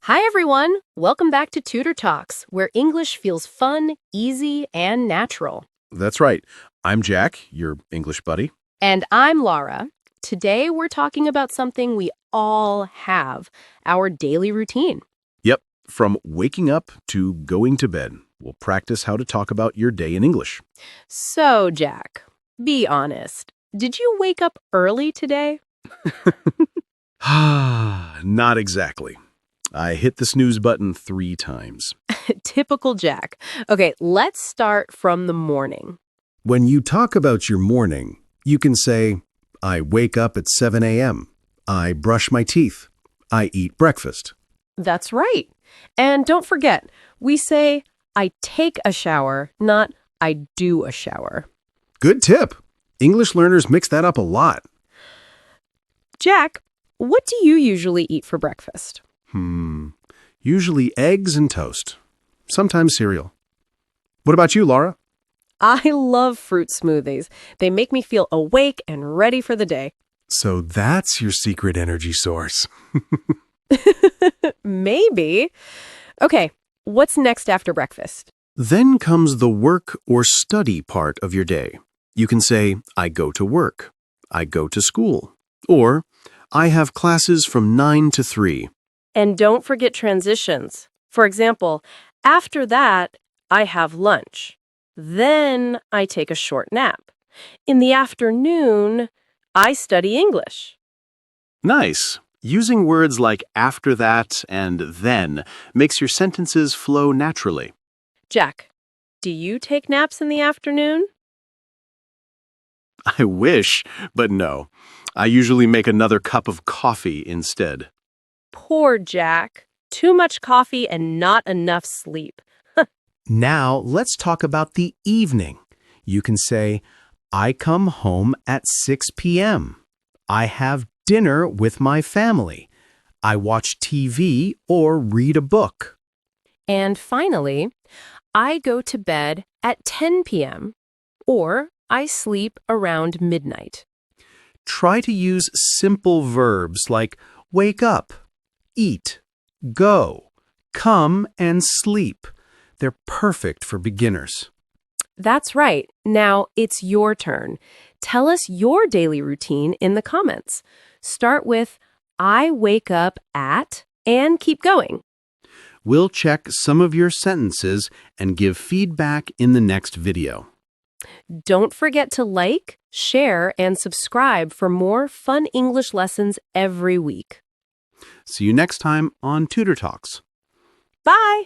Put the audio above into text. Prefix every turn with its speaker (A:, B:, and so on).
A: Hi, everyone. Welcome back to Tutor Talks, where English feels fun, easy, and natural.
B: That's right. I'm Jack, your English buddy.
A: And I'm Lara. Today, we're talking about something we all have, our daily routine.
B: Yep, from waking up to going to bed. We'll practice how to talk about your day in English.
A: So, Jack, be honest. Did you wake up early today?
B: Not exactly. I hit the snooze button 3 times.
A: Typical Jack. Okay, let's start from the morning.
B: When you talk about your morning, you can say, I wake up at 7 a.m. I brush my teeth. I eat breakfast.
A: That's right. And don't forget, we say, I take a shower, not I do a shower.
B: Good tip. English learners mix that up a lot.
A: Jack, what do you usually eat for breakfast?
B: Usually eggs and toast. Sometimes cereal. What about you, Laura?
A: I love fruit smoothies. They make me feel awake and ready for the day.
B: So that's your secret energy source.
A: Maybe. Okay, what's next after breakfast?
B: Then comes the work or study part of your day. You can say, I go to work. I go to school. Or, I have classes from 9 to 3.
A: And don't forget transitions. For example, after that, I have lunch. Then I take a short nap. In the afternoon, I study English.
B: Nice. Using words like after that and then makes your sentences flow naturally.
A: Jack, do you take naps in the afternoon?
B: I wish, but no. I usually make another cup of coffee instead.
A: Poor Jack. Too much coffee and not enough sleep.
B: Now, let's talk about the evening. You can say, I come home at 6 p.m. I have dinner with my family. I watch TV or read a book.
A: And finally, I go to bed at 10 p.m. or I sleep around midnight.
B: Try to use simple verbs like wake up, eat, go, come, and sleep. They're perfect for beginners.
A: That's right. Now it's your turn. Tell us your daily routine in the comments. Start with, I wake up at, and keep going.
B: We'll check some of your sentences and give feedback in the next video.
A: Don't forget to like, share, and subscribe for more fun English lessons every week.
B: See you next time on Tutor Talks.
A: Bye!